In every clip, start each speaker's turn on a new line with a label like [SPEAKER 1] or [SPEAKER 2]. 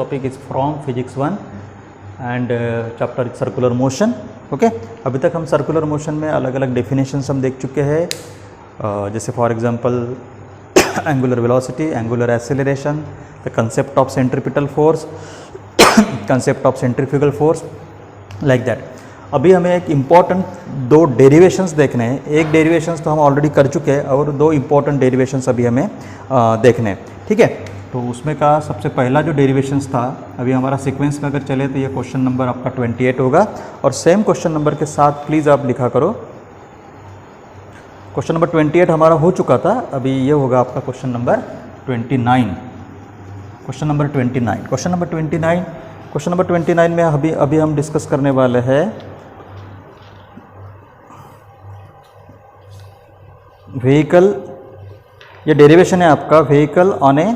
[SPEAKER 1] Topic is from physics 1 and chapter circular motion. Okay, अभी तक हम सर्कुलर मोशन में अलग अलग डेफिनेशंस हम देख चुके हैं, जैसे for example angular velocity, angular acceleration, the concept of centripetal force, concept of centrifugal force, like that. अभी हमें एक इम्पॉर्टेंट दो डेरिवेशंस देखने हैं। एक डेरिवेशंस तो हम ऑलरेडी कर चुके हैं और दो इम्पॉर्टेंट डेरिवेशंस अभी हमें देखने हैं। ठीक है, तो उसमें का सबसे पहला जो डेरिवेशंस था, अभी हमारा सीक्वेंस में अगर चले तो ये क्वेश्चन नंबर आपका 28 होगा और सेम क्वेश्चन नंबर के साथ प्लीज़ आप लिखा करो। क्वेश्चन नंबर 28 हमारा हो चुका था, अभी ये होगा आपका question number 29। Question number 29, question number 29, question number 29 में अभी हम डिस्कस करने वाले हैं व्हीकल। ये डेरिवेशन है आपका व्हीकल ऑन ए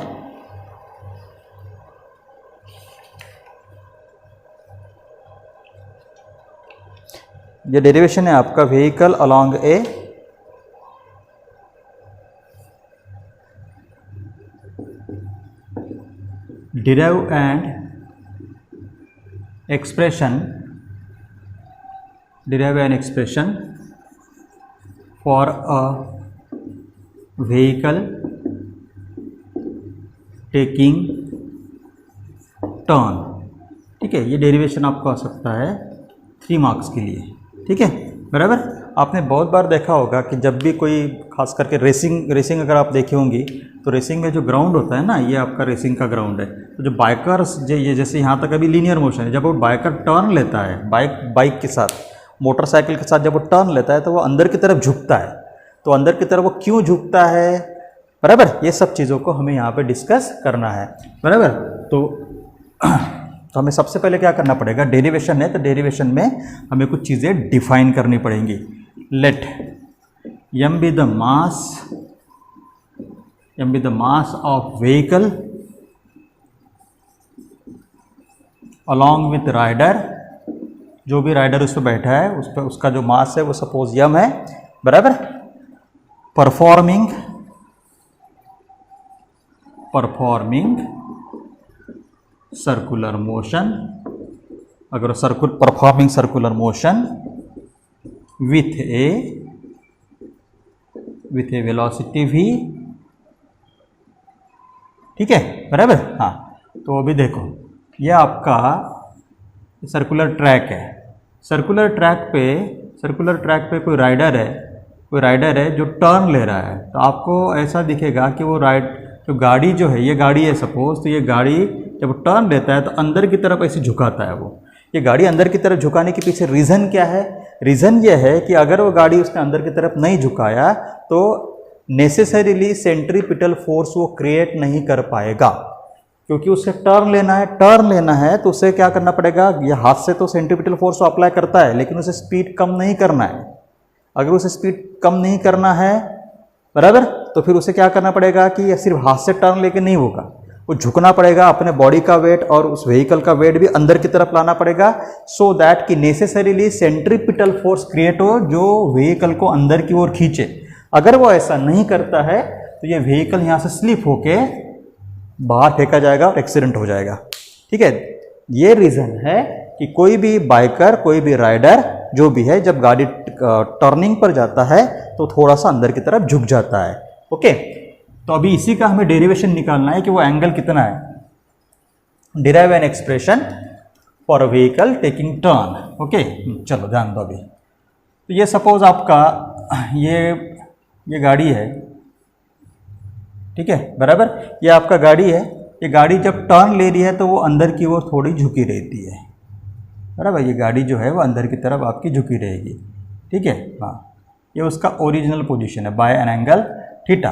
[SPEAKER 1] ये डेरिवेशन है आपका vehicle along A derive and expression for a vehicle taking turn. ठीक है, ये डेरिवेशन आपको आ सकता है 3 मार्क्स के लिए। ठीक है, बराबर। आपने बहुत बार देखा होगा कि जब भी कोई खास करके रेसिंग अगर आप देखे होंगी तो रेसिंग में जो ग्राउंड होता है ना, ये आपका रेसिंग का ग्राउंड है। तो जो बाइकर्स ये जैसे यहाँ तक अभी लीनियर मोशन है, जब वो बाइकर टर्न लेता है बाइक के साथ, मोटरसाइकिल के साथ जब वो टर्न लेता है तो वो अंदर की तरफ झुकता है। तो अंदर की तरफ वो क्यों झुकता है, बराबर, ये सब चीज़ों को हमें यहाँ पे डिस्कस करना है, बराबर। तो हमें सबसे पहले क्या करना पड़ेगा, डेरिवेशन है तो डेरिवेशन में हमें कुछ चीज़ें डिफाइन करनी पड़ेंगी। Let m be the mass of vehicle along with rider। जो भी राइडर उस पर बैठा है उस पर उसका जो मास है वो सपोज m है, बराबर। परफॉर्मिंग सर्कुलर मोशन, अगर performing circular motion with A velocity v। ठीक है, बराबर। हाँ, तो अभी देखो ये आपका सर्कुलर ट्रैक है। सर्कुलर ट्रैक पे कोई राइडर है जो टर्न ले रहा है। तो आपको ऐसा दिखेगा कि वो जो गाड़ी जो है, ये गाड़ी है सपोज, तो ये गाड़ी जब टर्न लेता है तो अंदर की तरफ ऐसे झुकाता है। वो ये गाड़ी अंदर की तरफ झुकाने के पीछे रीज़न क्या है? रीज़न ये है कि अगर वो गाड़ी उसने अंदर की तरफ नहीं झुकाया तो नेसेसरीली सेंट्रीपिटल फोर्स वो क्रिएट नहीं कर पाएगा, क्योंकि उसे टर्न लेना है तो उसे क्या करना पड़ेगा, ये हाथ से तो सेंट्रीपिटल फोर्स अप्लाई करता है लेकिन उसे स्पीड कम नहीं करना है। अगर उसे स्पीड कम नहीं करना है, बराबर, तो फिर उसे क्या करना पड़ेगा कि सिर्फ हाथ से टर्न लेके नहीं होगा, वो झुकना पड़ेगा, अपने बॉडी का वेट और उस व्हीकल का वेट भी अंदर की तरफ लाना पड़ेगा, सो दैट कि नेसेसरीली सेंट्रीपिटल फोर्स क्रिएट हो जो व्हीकल को अंदर की ओर खींचे। अगर वो ऐसा नहीं करता है तो ये व्हीकल यहाँ से स्लिप होके बाहर फेंका जाएगा और एक्सीडेंट हो जाएगा। ठीक है, ये रीज़न है कि कोई भी बाइकर, कोई भी राइडर जो भी है, जब गाड़ी टर्निंग पर जाता है तो थोड़ा सा अंदर की तरफ झुक जाता है। ओके, तो अभी इसी का हमें डेरिवेशन निकालना है कि वो एंगल कितना है। Derive an expression for a vehicle taking turn. Okay, चलो ध्यान दो। अभी तो ये सपोज आपका ये गाड़ी है, ठीक है, बराबर। ये आपका गाड़ी है, ये गाड़ी जब टर्न ले रही है तो वो अंदर की ओर थोड़ी झुकी रहती है, बराबर। ये गाड़ी जो है वो अंदर की तरफ आपकी झुकी रहेगी। ठीक है, हाँ, ये उसका ओरिजिनल पोजीशन है बाय एन एंगल थीटा।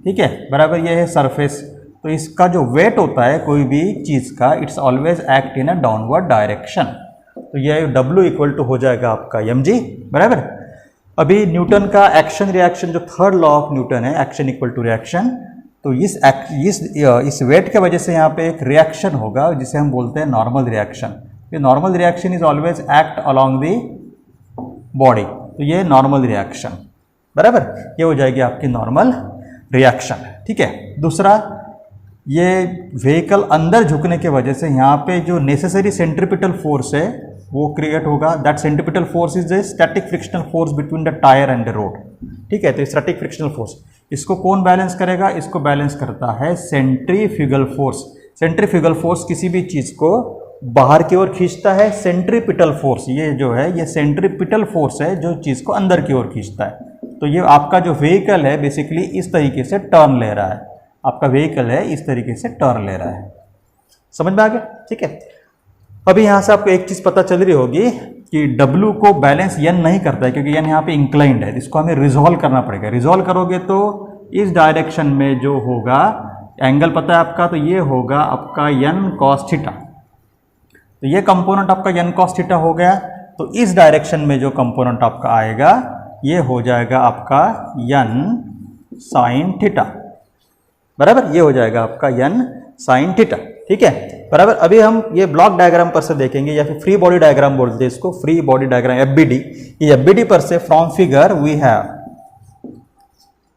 [SPEAKER 1] ठीक है, बराबर। ये है सरफेस, तो इसका जो वेट होता है कोई भी चीज़ का, it's always act in a downward direction. तो ये W इक्वल टू हो जाएगा आपका mg, बराबर। अभी न्यूटन का एक्शन रिएक्शन, जो थर्ड लॉ ऑफ न्यूटन है, एक्शन इक्वल टू रिएक्शन, तो इस वेट के वजह से यहाँ पे एक रिएक्शन होगा जिसे हम बोलते हैं नॉर्मल रिएक्शन। ये normal reaction is always act along the body, तो ये नॉर्मल रिएक्शन, बराबर। ये हो जाएगी आपकी नॉर्मल रिएक्शन। ठीक है, दूसरा ये व्हीकल अंदर झुकने के वजह से यहाँ पे जो नेसेसरी सेंट्रीपिटल फोर्स है वो क्रिएट होगा। That centripetal force is the static frictional force between the tyre and the road. ठीक है, तो स्टैटिक फ्रिक्शनल फोर्स इसको कौन बैलेंस करेगा? इसको बैलेंस करता है सेंट्रीफ्यूगल फोर्स। सेंट्रीफ्यूगल फोर्स किसी भी चीज़ को बाहर की ओर खींचता है। सेंट्रीपिटल फोर्स ये जो है ये सेंट्रीपिटल फोर्स है जो चीज़ को अंदर की ओर खींचता है। तो ये आपका जो व्हीकल है बेसिकली इस तरीके से टर्न ले रहा है। आपका व्हीकल है इस तरीके से टर्न ले रहा है। समझ में आ गया? ठीक है, अभी यहाँ से आपको एक चीज़ पता चल रही होगी कि W को बैलेंस N नहीं करता है क्योंकि N यहाँ पे इंक्लाइंड है। इसको हमें रिजॉल्व करना पड़ेगा। रिजॉल्व करोगे तो इस डायरेक्शन में जो होगा एंगल पता है आपका, तो ये होगा आपका N cos थीटा। तो ये कंपोनेंट आपका N cos थीटा हो गया। तो इस डायरेक्शन में जो कंपोनेंट आपका आएगा ये हो जाएगा आपका N sin थीटा। बराबर, ये हो जाएगा आपका N sin थीटा। ठीक है, बराबर। अभी हम ये ब्लॉक डायग्राम पर से देखेंगे या फिर फ्री बॉडी डायग्राम बोलते हैं इसको, फ्री बॉडी डायग्राम FBD। ये FBD पर से फ्रॉम फिगर वी हैव,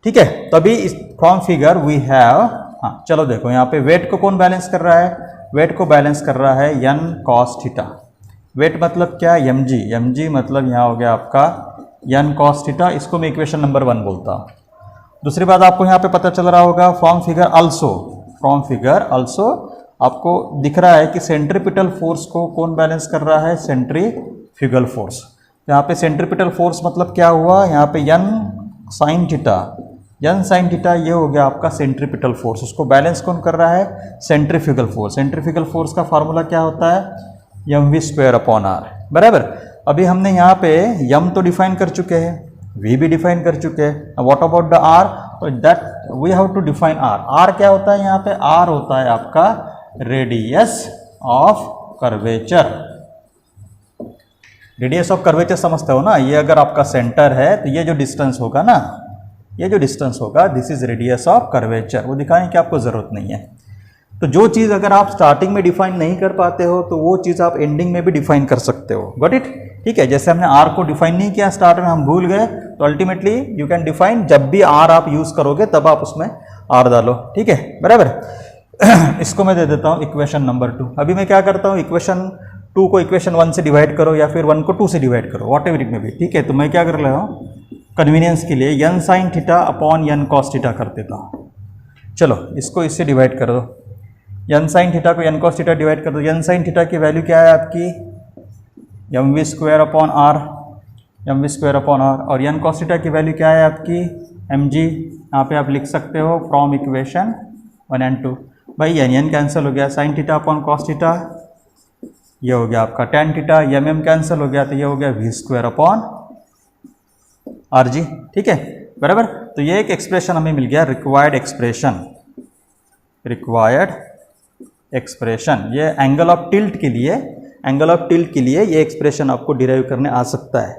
[SPEAKER 1] ठीक है, तभी इस फ्रॉम फिगर वी हैव, हाँ चलो देखो यहाँ पे वेट को कौन बैलेंस कर रहा है? वेट को बैलेंस कर रहा है N cos थीटा। वेट मतलब क्या? mg। mg मतलब यहाँ हो गया आपका N cos थीटा। इसको मैं इक्वेशन नंबर 1 बोलता हूँ। दूसरी बात आपको यहाँ पे पता चल रहा होगा from figure also, from figure also आपको दिख रहा है कि सेंट्रीपिटल फोर्स को कौन बैलेंस कर रहा है? Centrifugal force. यहाँ पे सेंट्रीपिटल फोर्स मतलब क्या हुआ? यहाँ पे N sin theta, N sin theta ये हो गया आपका सेंट्रीपिटल फोर्स। उसको बैलेंस कौन कर रहा है? Centrifugal force. सेंट्रीफ्यूगल फोर्स का फार्मूला क्या होता है? mv²/r। बराबर। अभी हमने यहाँ पे m तो डिफाइन कर चुके हैं, v भी डिफाइन कर चुके हैं। What about the r? तो that we have to define r। r क्या होता है यहाँ पे? r होता है आपका radius of curvature. Radius of curvature समझते हो ना? ये अगर आपका सेंटर है तो ये जो डिस्टेंस होगा ना, ये जो डिस्टेंस होगा this is radius of curvature. वो दिखाने की आपको जरूरत नहीं है। तो जो चीज़ अगर आप स्टार्टिंग में डिफाइन नहीं कर पाते हो तो वो चीज़ आप एंडिंग में भी डिफाइन कर सकते हो। Got it? ठीक है, जैसे हमने r को डिफाइन नहीं किया स्टार्ट में, हम भूल गए, तो अल्टीमेटली यू कैन डिफाइन, जब भी r आप यूज़ करोगे तब आप उसमें r डालो। ठीक है, बराबर। इसको मैं दे देता हूँ इक्वेशन नंबर 2। अभी मैं क्या करता हूँ, इक्वेशन 2 को इक्वेशन 1 से डिवाइड करो या फिर 1 को 2 से डिवाइड करो, वॉट एवर इट में भी। ठीक है, तो मैं क्या कर रहा हूँ कन्वीनियंस के लिए N sin theta upon N cos theta कर देता हूँ। चलो इसको इससे डिवाइड कर दो। N sin थीटा को N cos थीटा डिवाइड कर दो। N sin थीटा की वैल्यू क्या है आपकी? mv²/r, mv²/r। और N cos थीटा की वैल्यू क्या है आपकी? mg। यहाँ पे आप लिख सकते हो फ्रॉम इक्वेशन 1 एंड 2। भाई n कैंसिल हो गया, sin theta upon cos theta ये हो गया आपका tan थीटा, mm कैंसिल हो गया तो ये हो गया v²/rg। ठीक है, बराबर। तो ये एक एक्सप्रेशन हमें मिल गया, रिक्वायर्ड एक्सप्रेशन, रिक्वायर्ड एक्सप्रेशन। ये एंगल ऑफ टिल्ट के लिए, एंगल ऑफ टिल्ट के लिए ये एक्सप्रेशन आपको डिराइव करने आ सकता है।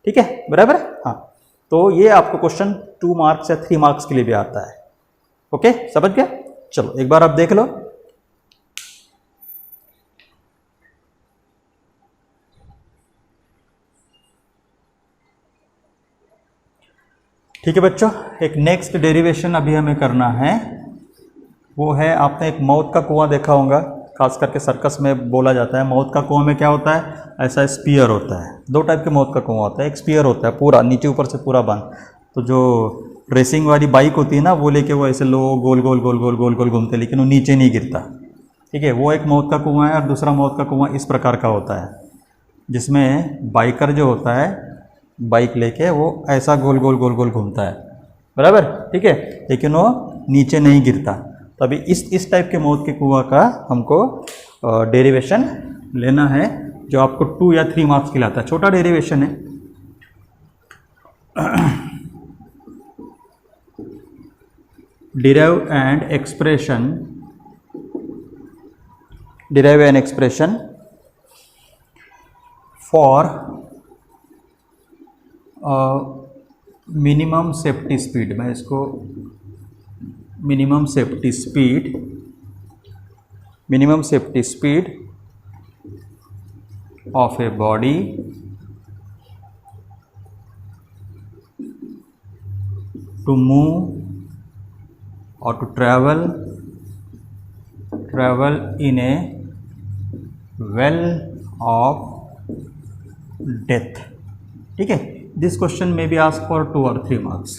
[SPEAKER 1] ठीक है, बराबर। हाँ, तो ये आपको क्वेश्चन 2 मार्क्स या 3 मार्क्स के लिए भी आता है। ओके, समझ गया? चलो एक बार आप देख लो। ठीक है बच्चों, एक नेक्स्ट डेरिवेशन अभी हमें करना है, वो है, आपने एक मौत का कुआं देखा होगा, खास करके सर्कस में बोला जाता है। मौत का कुआं में क्या होता है? ऐसा स्पीयर होता है। 2 टाइप के मौत का कुआं होता है। एक स्पीयर होता है पूरा नीचे ऊपर से पूरा बंद, तो जो रेसिंग वाली बाइक होती है ना, वो लेके वो ऐसे लो गोल गोल गोल गोल गोल गोल घूमते, लेकिन वो नीचे नहीं गिरता। ठीक है, वो एक मौत का कुआं है। और दूसरा मौत का कुआं इस प्रकार का होता है, जिसमें बाइकर जो होता है बाइक लेके वो ऐसा गोल गोल गोल गोल घूमता है, बराबर। ठीक है, लेकिन वो नीचे नहीं गिरता। तो अभी इस टाइप के मौत के कुआं का हमको डेरिवेशन लेना है, जो आपको 2 या 3 मार्क्स के लिए आता है। छोटा डेरिवेशन है। derive an expression for minimum safety speed. मैं इसको minimum safety speed of a body to move or to travel travel in a well of death. ठीक है, दिस क्वेश्चन में बी आस्क फॉर 2 और 3 मार्क्स।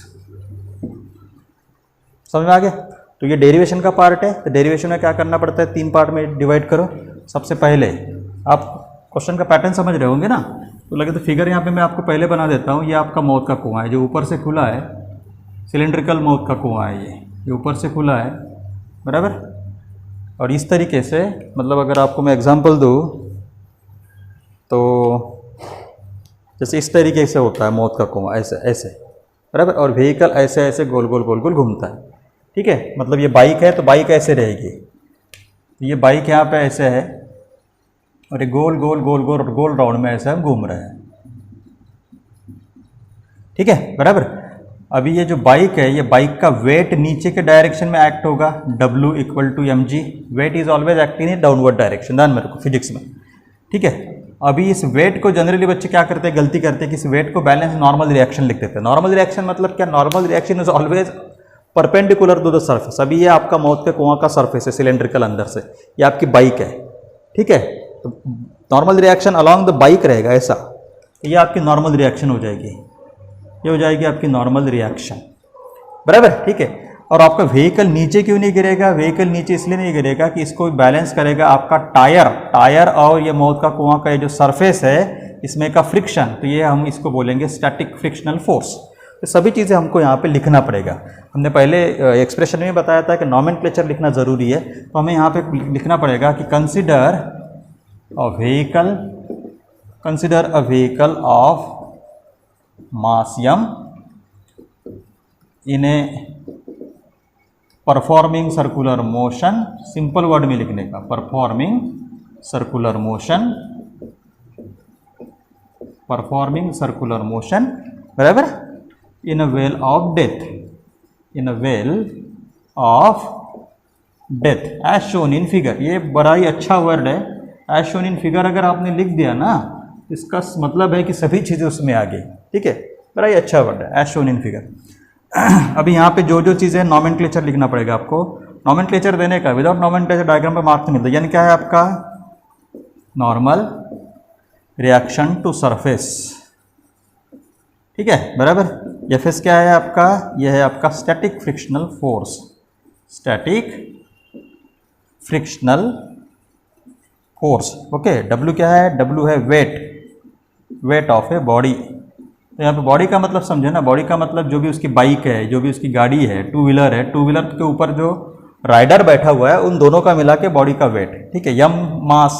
[SPEAKER 1] समझ में आ गया? तो ये डेरिवेशन का पार्ट है। तो डेरिवेशन में क्या करना पड़ता है, 3 पार्ट में डिवाइड करो। सबसे पहले आप क्वेश्चन का पैटर्न समझ रहे होंगे ना, तो लगे तो फिगर यहाँ पे मैं आपको पहले बना देता हूँ। ये आपका मौत का कुआं है जो ऊपर से खुला है, सिलेंड्रिकल मौत का कुआं है ये ऊपर से खुला है, बराबर। और इस तरीके से, मतलब अगर आपको मैं एग्जांपल दूँ तो जैसे इस तरीके से होता है मौत का कुआं, ऐसे ऐसे, बराबर। और व्हीकल ऐसे ऐसे गोल गोल गोल गोल घूमता है। ठीक है, मतलब ये बाइक है तो बाइक ऐसे रहेगी, ये बाइक यहाँ पे ऐसे है और ये गोल गोल गोल गोल गोल राउंड में ऐसे हम घूम रहे हैं। ठीक है, बराबर। अभी ये जो बाइक है, ये बाइक का वेट नीचे के डायरेक्शन में एक्ट होगा, W = mg। Weight is always acting in downward direction, ध्यान में रखो फिजिक्स में। ठीक है, अभी इस वेट को जनरली बच्चे क्या करते हैं, गलती करते हैं कि इस वेट को बैलेंस नॉर्मल रिएक्शन लिख देते हैं। नॉर्मल रिएक्शन मतलब क्या, normal reaction is always perpendicular to the surface. अभी ये आपका मौत के कुआं का सर्फेस है, सिलेंड्रिकल अंदर से, ये आपकी बाइक है। ठीक है, तो normal reaction along the bike रहेगा ऐसा, ये आपकी नॉर्मल रिएक्शन हो जाएगी, ये हो जाएगी आपकी नॉर्मल रिएक्शन, बराबर। ठीक है, और आपका व्हीकल नीचे क्यों नहीं गिरेगा, व्हीकल नीचे इसलिए नहीं गिरेगा कि इसको बैलेंस करेगा आपका टायर और ये मौत का कुआं का ये जो सरफेस है इसमें का फ्रिक्शन, तो ये हम इसको बोलेंगे स्टैटिक फ्रिक्शनल फोर्स। तो सभी चीज़ें हमको यहाँ पे लिखना पड़ेगा। हमने पहले एक्सप्रेशन में बताया था कि नॉमेनक्लेचर लिखना ज़रूरी है, तो हमें यहाँ पे लिखना पड़ेगा कि consider a vehicle of mass m in a performing circular motion. Simple word में लिखने का, परफॉर्मिंग सर्कुलर मोशन, बराबर, in a well of death as shown in figure. ये बड़ा ही अच्छा वर्ड है, एज शोन इन फिगर। अगर आपने लिख दिया ना, इसका मतलब है कि सभी चीज़ें उसमें आ गई। ठीक है, बड़ा ही अच्छा वर्ड है, एज शोन इन फिगर। अभी यहाँ पे जो जो चीज़ें, नॉमेनक्लेचर लिखना पड़ेगा आपको। नॉमेनक्लेचर देने का, विदाउट नॉमेनक्लेचर डायग्राम पे मार्क्स नहीं मिलता। यानी क्या है आपका, नॉर्मल रिएक्शन टू सरफेस। ठीक है, बराबर। एफएस क्या है आपका, यह है आपका static frictional force, okay. W क्या है, डब्ल्यू है वेट ऑफ ए बॉडी। तो यहाँ पे बॉडी का मतलब समझे ना, बॉडी का मतलब जो भी उसकी बाइक है, जो भी उसकी गाड़ी है, टू व्हीलर है, टू व्हीलर के ऊपर जो राइडर बैठा हुआ है, उन दोनों का मिला के बॉडी का वेट। ठीक है, यम मास,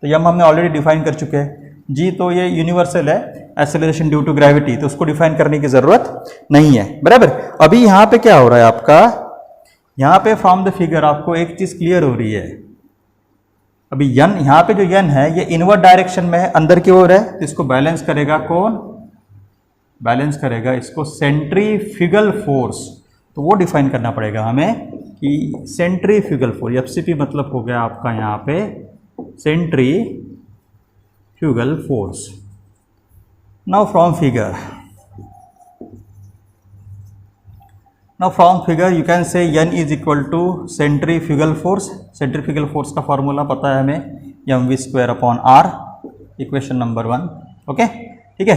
[SPEAKER 1] तो यम हमने ऑलरेडी डिफाइन कर चुके हैं। जी तो ये यूनिवर्सल है, एक्सेलरेशन ड्यू टू ग्रेविटी, तो उसको डिफाइन करने की जरूरत नहीं है, बराबर। अभी यहाँ पे क्या हो रहा है आपका, यहाँ पे फ्रॉम द फिगर आपको एक चीज क्लियर हो रही है। अभी यन, यहाँ पे जो यन है ये इनवर्ड डायरेक्शन में है, अंदर की ओर है, तो इसको बैलेंस करेगा कौन, बैलेंस करेगा इसको सेंट्रीफ्यूगल फोर्स। तो वो डिफाइन करना पड़ेगा हमें कि सेंट्रीफ्यूगल फोर्स, एफसीपी मतलब हो गया आपका यहाँ पे centrifugal force. Now from figure you can say n is equal to centrifugal force. Centrifugal force का फॉर्मूला पता है हमें, mv²/r, इक्वेशन नंबर 1। ओके, ठीक है।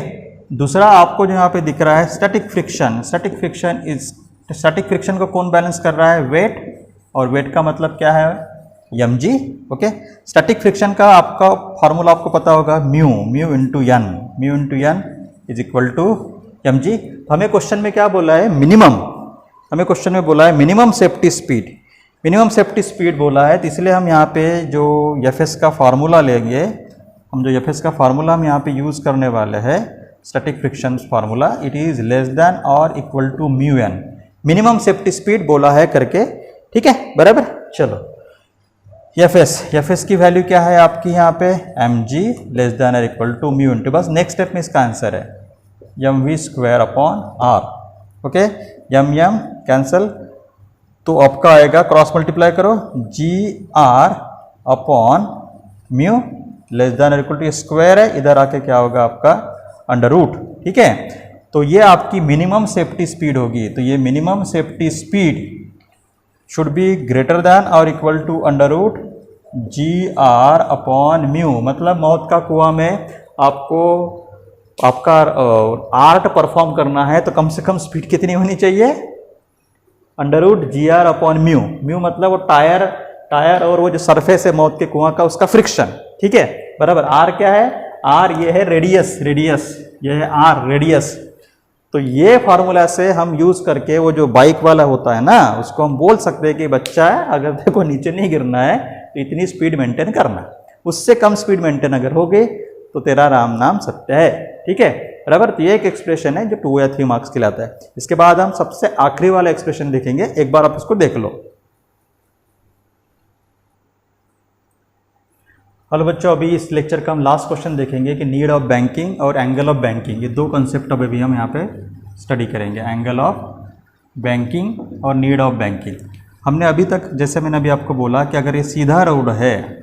[SPEAKER 1] दूसरा आपको जो यहाँ पे दिख रहा है स्टैटिक फ्रिक्शन। स्टैटिक फ्रिक्शन को कौन बैलेंस कर रहा है, वेट, और वेट का मतलब क्या है, mg। ओके, स्टैटिक फ्रिक्शन का आपका फॉर्मूला आपको पता होगा, mu into n is equal to mg। हमें क्वेश्चन में क्या बोला है, मिनिमम सेफ्टी स्पीड बोला है, तो इसलिए हम यहाँ पे जो एफएस का फार्मूला लेंगे, हम यहाँ पे यूज़ करने वाले हैं static friction formula, it is less than और equal to mu N. Minimum safety speed बोला है करके, ठीक है, बराबर। चलो एफएस की वैल्यू क्या है आपकी यहाँ पे, mg लेस देन और इक्वल टू म्यू इंटू, बस नेक्स्ट स्टेप में इसका आंसर है mv²/r। ओके, m कैंसल, तो आपका आएगा, क्रॉस मल्टीप्लाई करो, gr/म्यू लेस देन और इक्वल टू, स्क्वायर है, इधर आके क्या होगा आपका अंडर रूट। ठीक है, तो ये आपकी मिनिमम सेफ्टी स्पीड होगी। तो ये minimum safety speed should be greater than और equal to under root GR upon mu. मतलब मौत का कुआं में आपको आपका आर्ट परफॉर्म करना है तो कम से कम स्पीड कितनी होनी चाहिए, under root GR upon mu. Mu मतलब वो टायर और वो जो सरफेस है मौत के कुआं का उसका फ्रिक्शन, ठीक है, बराबर। आर क्या है, आर ये है रेडियस, ये है आर रेडियस। तो ये फार्मूला से हम यूज करके वो जो बाइक वाला होता है ना उसको हम बोल सकते हैं कि बच्चा है अगर देखो नीचे नहीं गिरना है तो इतनी स्पीड मेंटेन करना, उससे कम स्पीड मेंटेन अगर हो गई तो तेरा राम नाम सत्य है, ठीक है, बराबर। तो ये एक एक्सप्रेशन है जो 2 या 3 मार्क्स के लिए आता है। इसके बाद हम सबसे आखिरी वाला एक्सप्रेशन देखेंगे, एक बार आप इसको देख लो। हेलो बच्चों, अभी इस लेक्चर का हम लास्ट क्वेश्चन देखेंगे कि नीड ऑफ बैंकिंग और एंगल ऑफ बैंकिंग, ये 2 कंसेप्ट अभी हम यहाँ पे स्टडी करेंगे, एंगल ऑफ बैंकिंग और नीड ऑफ बैंकिंग। हमने अभी तक, जैसे मैंने अभी आपको बोला कि अगर ये सीधा रोड है,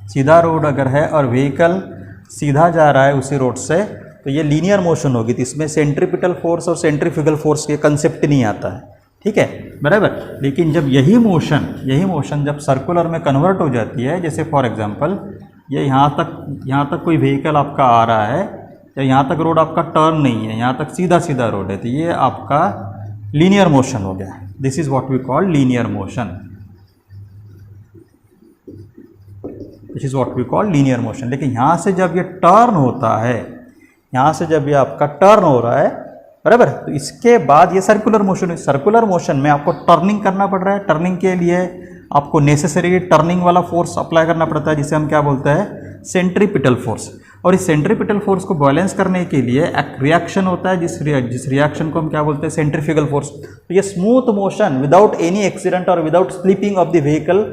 [SPEAKER 1] सीधा रोड अगर है और व्हीकल सीधा जा रहा है उसी रोड से, तो ये लीनियर मोशन होगी, तो इसमें सेंट्रीपिटल फोर्स और सेंट्रीफ्यूगल फोर्स के कंसेप्ट नहीं आता है, ठीक है, बराबर। लेकिन जब यही मोशन जब सर्कुलर में कन्वर्ट हो जाती है, जैसे फॉर एग्जांपल ये यहाँ तक कोई व्हीकल आपका आ रहा है, या यहाँ तक रोड आपका टर्न नहीं है, यहाँ तक सीधा सीधा रोड है, तो ये आपका लीनियर मोशन हो गया। This is what we call linear motion, this is what we call linear motion. लेकिन यहाँ से जब ये टर्न होता है, यहाँ से जब ये आपका टर्न हो रहा है, बराबर, तो इसके बाद ये सर्कुलर मोशन है। सर्कुलर मोशन में आपको टर्निंग करना पड़ रहा है, टर्निंग के लिए आपको नेसेसरी टर्निंग वाला फोर्स अप्लाई करना पड़ता है, जिसे हम क्या बोलते हैं, सेंट्रीपिटल फोर्स। और इस सेंट्रीपिटल फोर्स को बैलेंस करने के लिए एक रिएक्शन होता है, जिस रिएक्शन को हम क्या बोलते हैं, सेंट्रीफ्यूगल फोर्स। तो ये smooth motion without any accident और without slipping of the vehicle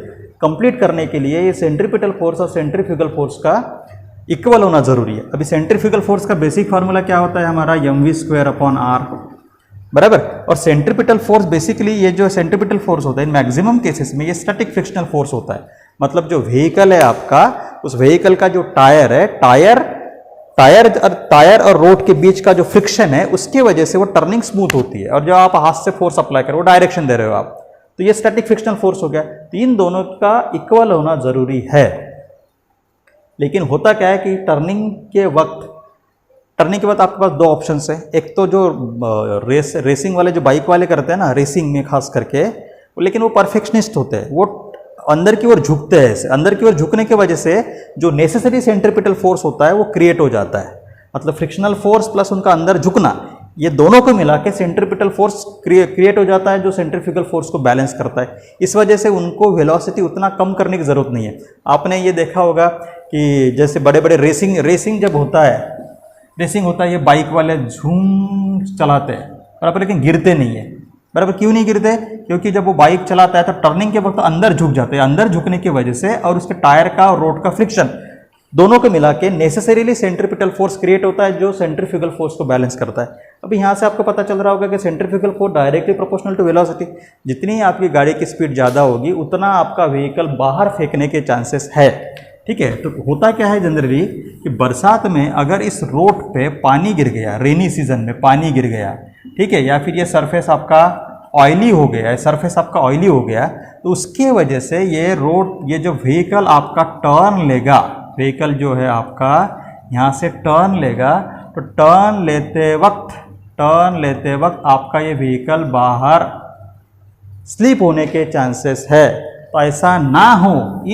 [SPEAKER 1] complete करने के लिए ये सेंट्रीपिटल फोर्स और सेंट्रीफ्यूगल फोर्स का इक्वल होना जरूरी है। अभी सेंट्रीफ्यूगल फोर्स का बेसिक फार्मूला क्या होता है हमारा, mv² अपॉन r, बराबर। और सेंट्रीपिटल फोर्स बेसिकली, ये जो सेंट्रीपिटल फोर्स होता है इन मैक्सिमम केसेस में ये स्टैटिक फ्रिक्शनल फोर्स होता है। मतलब जो व्हीकल है आपका, उस व्हीकल का जो टायर है, टायर और रोड के बीच का जो फ्रिक्शन है उसकी वजह से वो टर्निंग स्मूथ होती है, और जो आप हाथ से फोर्स अप्लाई करो वो डायरेक्शन दे रहे हो आप, तो ये स्टैटिक फ्रिक्शनल फोर्स हो गया। तो इन दोनों का इक्वल होना जरूरी है। लेकिन होता क्या है कि टर्निंग के वक्त आपके पास 2 ऑप्शन है। एक तो जो रेसिंग वाले, जो बाइक वाले करते हैं ना, रेसिंग में खास करके, लेकिन वो परफेक्शनिस्ट होते हैं, वो अंदर की ओर झुकते हैं। अंदर की ओर झुकने की वजह से जो नेसेसरी सेंट्रीपिटल फोर्स होता है वो क्रिएट हो जाता है। मतलब फ्रिक्शनल फोर्स प्लस उनका अंदर झुकना, ये दोनों को मिला के सेंट्रीपिटल फोर्स क्रिएट हो जाता है, जो सेंट्रीफ्यूगल फोर्स को बैलेंस करता है। इस वजह से उनको वेलोसिटी उतना कम करने की जरूरत नहीं है। आपने ये देखा होगा कि जैसे बड़े बड़े रेसिंग जब होता है, ये बाइक वाले झूम चलाते हैं बराबर, लेकिन गिरते नहीं है, बराबर। क्यों नहीं गिरते? क्योंकि जब वो बाइक चलाता है तो टर्निंग के वक्त अंदर झुक जाते हैं। अंदर झुकने की वजह से और उसके टायर का और रोड का फ्रिक्शन दोनों को मिला के नेसेसरीली सेंट्रीपिटल फोर्स क्रिएट होता है, जो सेंट्रीफ्यूगल फोर्स को बैलेंस करता है। अभी यहाँ से आपको पता चल रहा होगा कि centrifugal force directly proportional to velocity. जितनी आपकी गाड़ी की स्पीड ज़्यादा होगी उतना आपका व्हीकल बाहर फेंकने के चांसेस है, ठीक है। तो होता क्या है जनरली कि बरसात में अगर इस रोड पे पानी गिर गया, रेनी सीजन में पानी गिर गया, ठीक है, या फिर ये सरफेस आपका ऑयली हो गया, तो उसके वजह से ये जो व्हीकल आपका टर्न लेगा, व्हीकल जो है आपका यहाँ से टर्न लेगा, तो टर्न लेते वक्त आपका ये व्हीकल बाहर स्लिप होने के चांसेस है। तो ऐसा ना हो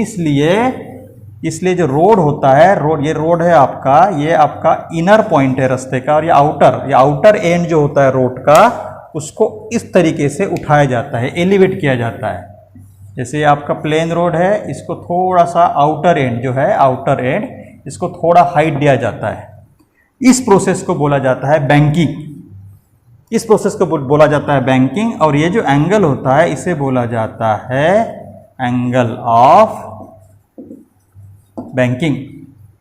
[SPEAKER 1] इसलिए जो रोड होता है, ये रोड है आपका, ये आपका इनर पॉइंट है रास्ते का, और ये आउटर एंड जो होता है रोड का, उसको इस तरीके से उठाया जाता है, एलिवेट किया जाता है। जैसे ये आपका प्लेन रोड है, इसको थोड़ा सा आउटर एंड इसको थोड़ा हाइट दिया जाता है। इस प्रोसेस को बोला जाता है बैंकिंग। और ये जो एंगल होता है इसे बोला जाता है एंगल ऑफ बैंकिंग,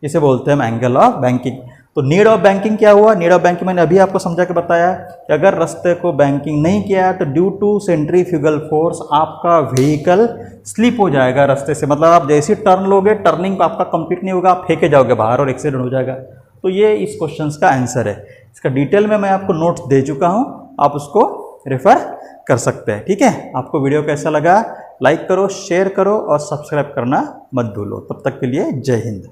[SPEAKER 1] इसे बोलते हैं एंगल ऑफ बैंकिंग। तो नीड ऑफ बैंकिंग क्या हुआ? नीड ऑफ बैंकिंग मैंने अभी आपको समझा के बताया कि अगर रास्ते को बैंकिंग नहीं किया तो ड्यू टू सेंट्रीफ्यूगल फोर्स आपका व्हीकल स्लिप हो जाएगा रास्ते से। मतलब आप जैसे टर्न लोगे, टर्निंग आपका कंप्लीट नहीं होगा, आप फेंके जाओगे बाहर और एक्सीडेंट हो जाएगा। तो ये इस क्वेश्चन का आंसर है। इसका डिटेल में मैं आपको नोट्स दे चुका हूँ, आप उसको रेफ़र कर सकते हैं। ठीक है, आपको वीडियो कैसा लगा, लाइक करो, शेयर करो और सब्सक्राइब करना मत भूलो। तब तक के लिए जय हिंद।